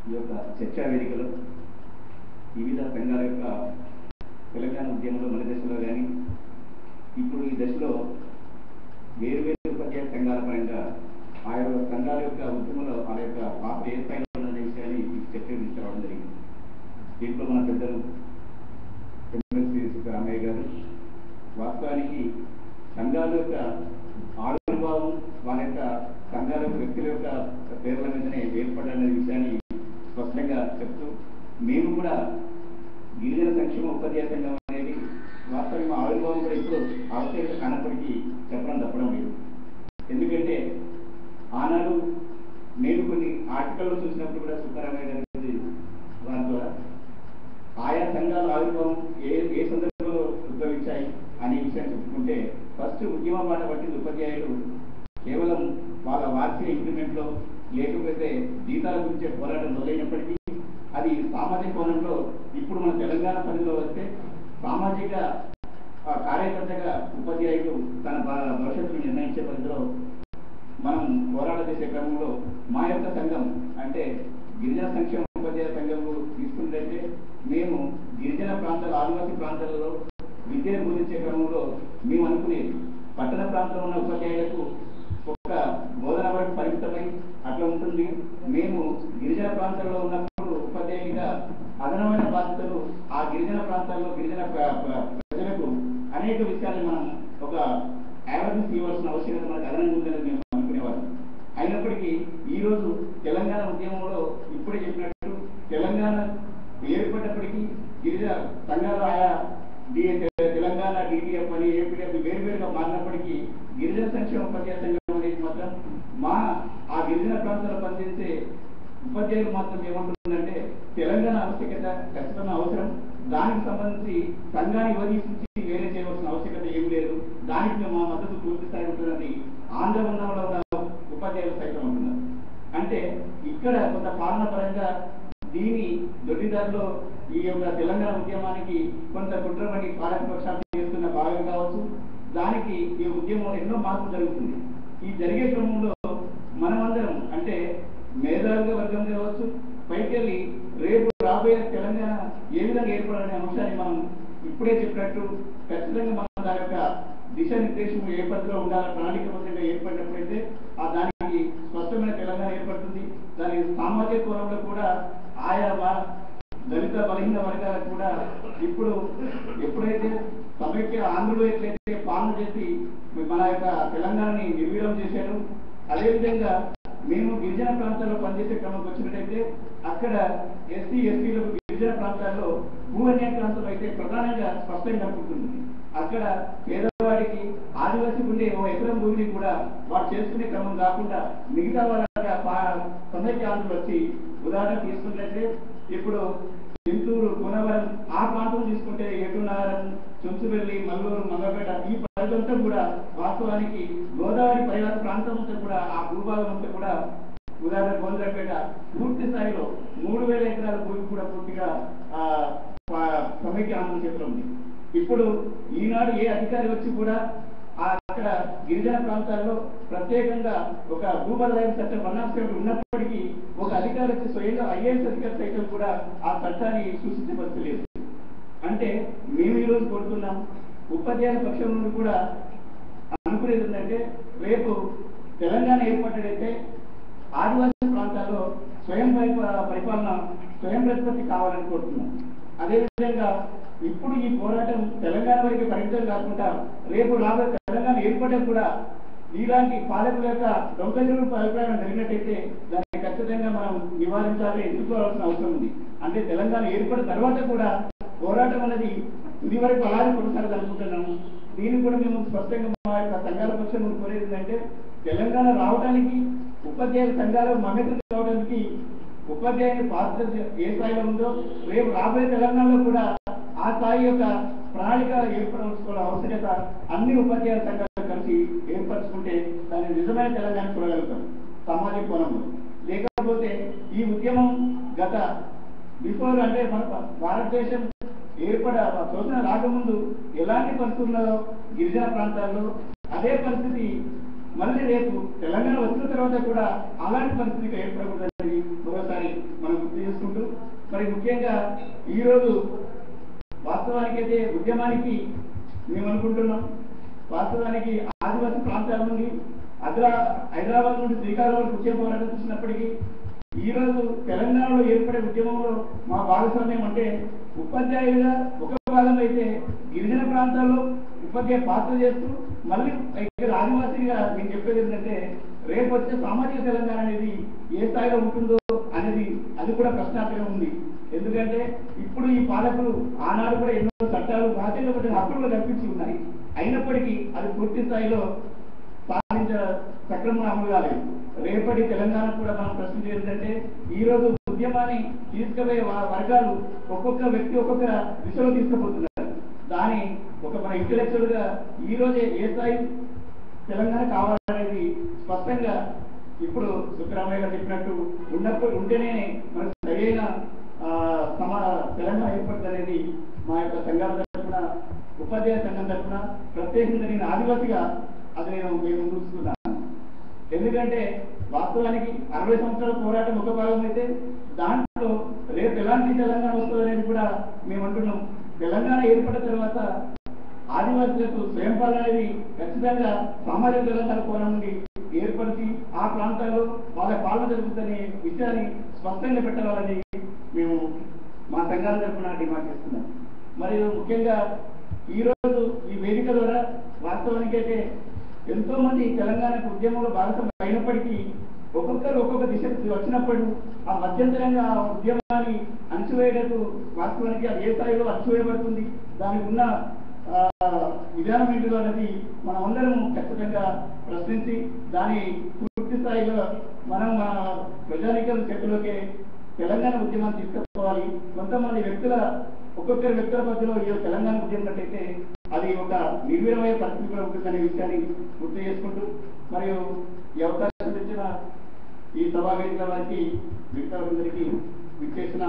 ఈ యొక్క చర్చా వేదికలో వివిధ సంఘాల యొక్క తెలంగాణ ఉద్యమంలో మన దశలో కానీ ఇప్పుడు ఈ దశలో వేరువేరు ఉపాధ్యాయ సంఘాల పరంగా ఆయా సంఘాల యొక్క ఉద్యమంలో వాళ్ళ యొక్క పాత్ర ఏ స్థాయిలో ఉన్నదనే విషయాన్ని చర్చ తీసుకురావడం జరిగింది. దీంట్లో మన పెద్దలు ఎమ్మెల్సీ రామయ్య గారు వాస్తవానికి సంఘాల యొక్క ఆవిర్భావం వాళ్ళ యొక్క సంఘాల వ్యక్తుల యొక్క పేర్ల మీదనే ఏర్పడాలనే విషయాన్ని స్పష్టంగా చెప్తూ మేము కూడా గిరిజన సంక్షేమ ఉపాధ్యాయ సంఘం అనేది వాస్తవంగా ఆవిర్భావం కూడా ఇప్పుడు ఆవశ్యకత కానప్పటికీ చెప్పడం తప్పడం లేదు. ఎందుకంటే ఆనాడు నేను కొన్ని ఆర్టికల్లో చూసినప్పుడు కూడా సుబ్బారామయ్య గారి వారి ద్వారా ఆయా సంఘాల ఆవిర్భావం ఏ సందర్భంలో ఉద్భవించాయి అనే విషయాన్ని చెప్పుకుంటే ఫస్ట్ ఉద్యమ బాట పట్టింది ఉపాధ్యాయులు కేవలం వాళ్ళ వార్షిక ఇంక్రిమెంట్లో లేకపోతే జీతాల గురించే పోరాటం మొదలైనప్పటికీ అది సామాజిక కోణంలో ఇప్పుడు మన తెలంగాణ పరిధిలో వస్తే సామాజిక కార్యకర్తగా ఉపాధ్యాయులు తన భవిష్యత్తును నిర్ణయించే పరిధిలో మనం పోరాటం చేసే క్రమంలో మా యొక్క సంఘం అంటే గిరిజన సంక్షేమ ఉపాధ్యాయ సంఘంలో తీసుకున్నట్లయితే మేము గిరిజన ప్రాంతాలు ఆదివాసీ ప్రాంతాలలో విద్యను బోధించే క్రమంలో మేము అనుకునేది పట్టణ ప్రాంతంలో ఉన్న ఉపాధ్యాయులకు ఒక్క బోధన వరకు పరిమితమై అట్లా ఉంటుంది. మేము గిరిజన ప్రాంతాల్లో ఉన్నప్పుడు ఉపాధ్యాయునిగా అదనమైన బాధ్యతలు ఆ గిరిజన ప్రాంతాల్లో గిరిజన ప్రజలకు అనేక విషయాలు మనం ఒక అవేర్నెస్ ఇవ్వాల్సిన అవసరం మనకు అదనంగా ఉందని మేము అనుకునేవాళ్ళం. అయినప్పటికీ ఈరోజు తెలంగాణ ఉద్యమంలో ఇప్పుడే చెప్పినట్టు తెలంగాణ ఏర్పడినప్పటికీ గిరిజన సంఘాలు ఆయా తెలంగాణ డిటిఎఫ్ అని ఏపీఎఫ్ వేరువేరుగా మారినప్పటికీ గిరిజన సంక్షేమ ఉపాధ్యాయ సంఘం అనేది మాత్రం ఆ గిరిజన ప్రాంతాల్లో పనిచేసే ఉపాధ్యాయులు మాత్రం ఏమంటుందంటే తెలంగాణ ఆవశ్యకత ఖచ్చితంగా అవసరం, దానికి సంబంధించి సంఘాన్ని విభజించి వేరే చేయవలసిన ఆవశ్యకత ఏమి లేదు, దానికి మేము మా మద్దతు పూర్తి స్థాయి ఉంటుందని ఆంధ్ర బంధంలో ఉన్న ఉపాధ్యాయులు సైతం అంటున్నారు. అంటే ఇక్కడ కొంత పాలన పరంగా దీని దొడ్డిదారిలో ఈ యొక్క తెలంగాణ ఉద్యమానికి కొంత కుట్రమని పాలకపక్షాలు చేస్తున్న భాగం కావచ్చు, దానికి ఈ ఉద్యమం ఎన్నో మార్పులు జరుగుతుంది. ఈ జరిగే క్రమంలో మనమందరం అంటే మేధావుల వర్గం కావచ్చు పైకెళ్ళి రేపు రాబోయే తెలంగాణ ఏ విధంగా ఏర్పడాలనే అంశాన్ని మనం ఇప్పుడే చెప్పినట్టు ఖచ్చితంగా మనం దాని యొక్క దిశానిర్దేశం ఏ పద్ధతిలో ఉండాలని ప్రణాళికబద్ధంగా ఏర్పడినప్పుడైతే దానికి స్పష్టమైన తెలంగాణ ఏర్పడుతుంది. దాని సామాజిక కోణంలో కూడా ఆయా దళిత బలహీన వర్గాలకు కూడా ఇప్పుడు ఎప్పుడైతే సమైక్య ఆంధ్రులు ఎట్లయితే పాలన చేసి మన యొక్క తెలంగాణని నిర్వీర్యం చేశారు, అదేవిధంగా మేము గిరిజన ప్రాంతాల్లో పనిచేసే క్రమంకి వచ్చినట్టయితే అక్కడ ఎస్సీ ఎస్టీలకు గిరిజన ప్రాంతాల్లో భూ అన్యాక్రాంతం అయితే ప్రధానంగా స్పష్టంగా కనుకుంటుంది. అక్కడ పేదవాడికి ఆదివాసీ ఉండే ఓ ఎకరం భూమిని కూడా వాడు చేసుకునే క్రమం కాకుండా మిగతా వాళ్ళ సమైక్య ఆంధ్రులు వచ్చి ఉదాహరణ తీసుకున్నట్లయితే ఇప్పుడు చింతూరు కోనవరం ఆ ప్రాంతం తీసుకుంటే ఏటునారం చుంచువెల్లి మల్లూరు మంగపేట ఈ పరిధంతా కూడా వాస్తవానికి గోదావరి పరివార ప్రాంతం అంతా కూడా ఆ భూభాగం అంతా కూడా ఉదాహరణ గోందరపేట పూర్తి స్థాయిలో 3000 ఎకరాల భూమి కూడా పూర్తిగా సమైక్య ఆంధ్ర చేతిలో ఉంది. ఇప్పుడు ఈనాడు ఏ అధికారి వచ్చి కూడా అక్కడ గిరిజన ప్రాంతాల్లో ప్రత్యేకంగా ఒక భూబదలాయిన చట్టం 107 ఉన్నప్పటికీ ఒక అధికారి వచ్చి స్వయంగా ఐఏఎస్ అధికారి సైతం కూడా ఆ చట్టాన్ని సూచించవలసలేదు. అంటే మేము ఈరోజు కోరుతున్నాం ఉపాధ్యాయుల పక్షం నుండి కూడా అనుకునేది ఏంటంటే రేపు తెలంగాణ ఏర్పడ్డైతే ఆదివాసీ ప్రాంతాల్లో స్వయం పరిపాలన స్వయం ప్రతిపత్తి కావాలని కోరుతున్నాం. అదేవిధంగా ఇప్పుడు ఈ పోరాటం తెలంగాణ వరకు పరిమితం కాకుండా రేపు రాబోయే తెలంగాణ ఏర్పడడం కూడా ఇలాంటి పాలకుల యొక్క దొంగజుడు అభిప్రాయం జరిగినట్టయితే దాన్ని ఖచ్చితంగా మనం నివారించాలి, ఎదుర్కోవాల్సిన అవసరం ఉంది. అంటే తెలంగాణ ఏర్పడిన తర్వాత కూడా పోరాటం అనేది ఇది వరకు అలాగే కొనసాగాలనుకుంటున్నాము. దీన్ని కూడా మేము స్పష్టంగా మా యొక్క సంఘాల పక్షం కోరేది ఏంటంటే తెలంగాణ రావడానికి ఉపాధ్యాయుల సంఘాలు మమేకం కావడానికి ఉపాధ్యాయుల పాత్ర ఏ స్థాయిలో ఉందో రేపు రాబోయే తెలంగాణలో కూడా ఆ స్థాయి యొక్క ప్రణాళిక ఏర్పరచుకోవాల అవసరత అన్ని ఉపాధ్యాయుల సంఘాలు కలిసి ఏర్పరచుకుంటే దాన్ని నిజమైన తెలంగాణ చూడగలుగుతాం సామాజిక కోణంలో. లేకపోతే ఈ ఉద్యమం గత బిఫోర్ అంటే మన భారతదేశం శోషణ రాకముందు ఎలాంటి పరిస్థితుల్లో గిరిజన ప్రాంతాల్లో అదే పరిస్థితి మళ్ళీ రేపు తెలంగాణ వచ్చిన తర్వాత కూడా అలాంటి పరిస్థితి ఏర్పడకూడదని మరోసారి మనం గుర్తు చేసుకుంటూ మరి ముఖ్యంగా ఈరోజు వాస్తవానికైతే ఉద్యమానికి మేము అనుకుంటున్నాం, వాస్తవానికి ఆదివాసీ ప్రాంతాల నుండి హైదరాబాద్ నుండి శ్రీకాకుళం వచ్చే పోరాటం చూసినప్పటికీ ఈరోజు తెలంగాణలో ఏర్పడే ఉద్యమంలో మా భాగస్వామ్యం అంటే ఉపాధ్యాయులుగా ఒక భాగం అయితే గిరిజన ప్రాంతాల్లో ఉపాధ్యాయ పాత్ర చేస్తూ మళ్ళీ ఇక్కడ ఆదివాసీగా నేను చెప్పేది ఏంటంటే రేపు వచ్చే సామాజిక తెలంగాణ అనేది ఏ స్థాయిలో ఉంటుందో అనేది అది కూడా ప్రశ్నార్థకంగా ఉంది. ఎందుకంటే ఇప్పుడు ఈ పాలకులు ఆనాడు కూడా ఎన్నో చట్టాలు రాజ్యాంగ హక్కులు కల్పించి ఉన్నాయి, అయినప్పటికీ అది పూర్తి స్థాయిలో సక్రమంగా అమలు కాలేదు. రేపటి తెలంగాణ కూడా మనం ప్రశ్న ఏంటంటే ఈ రోజు ఉద్యమాన్ని తీసుకుపోయే వర్గాలు ఒక్కొక్క వ్యక్తి ఒక్కొక్క దిశలో తీసుకుపోతున్నారు. దాని ఒక మన ఇంటలెక్చువల్ గా ఈ రోజే ఏ స్థాయి తెలంగాణ కావాలనేది స్పష్టంగా ఇప్పుడు సుబ్బరామయ్య గారు చెప్పినట్టు ఉంటేనే మనకు సరైన తెలంగాణ ఏర్పడుతుంది అనేది మా యొక్క సంఘాల తరఫున, ఉపాధ్యాయ సంఘం తరఫున ప్రత్యేకంగా నేను ఆదివాసిగా అది మేము చూస్తున్నాను. ఎందుకంటే వాస్తవానికి 60 సంవత్సరాల పోరాటం ఒక భాగం అయితే దాంట్లో రేపు ఎలాంటి తెలంగాణ వస్తుంది అనేది కూడా మేము అంటున్నాం. తెలంగాణ ఏర్పడిన తర్వాత ఆదివాసులకు స్వయం పాలన అనేది ఖచ్చితంగా సామాజిక తెలంగాణ కోణం నుండి ఏర్పరిచి ఆ ప్రాంతాల్లో వాళ్ళ పాలన జరుగుతుందనే విషయాన్ని స్పష్టంగా పెట్టాలని మేము మా సంఘాల తరఫున డిమాండ్ చేస్తున్నాం. మరియు ముఖ్యంగా ఈరోజు ఈ వేదిక ద్వారా వాస్తవానికైతే ఎంతో మంది తెలంగాణకు ఉద్యమంలో భాగస్వామ్యం అయినప్పటికీ ఒక్కొక్కరు ఒక్కొక్క దిశ వచ్చినప్పుడు ఆ మధ్యంతరంగా ఉద్యమాన్ని అణచివేయటకు వాస్తవానికి అది ఏ స్థాయిలో అణచివేయబడుతుంది, దానికి ఉన్న విధానం ఏంటిదో అనేది మనమందరం ఖచ్చితంగా ప్రశ్నించి దాని పూర్తి స్థాయిలో మనం ప్రజానికల చేతిలోకి తెలంగాణ ఉద్యమాన్ని తీసుకుపోవాలి. కొంతమంది ఒక్కొక్కరి వ్యక్తుల మధ్యలో ఈ తెలంగాణ ఉద్యమం అయితే అది ఒక నిర్వీర్యమైన పరిస్థితి కూడా ఉంటుందనే విషయాన్ని గుర్తు చేసుకుంటూ మరియు ఈ అవకాశం ఇచ్చిన ఈ సభా వేదికల వారికి మిగతా అందరికీ విచ్చేసిన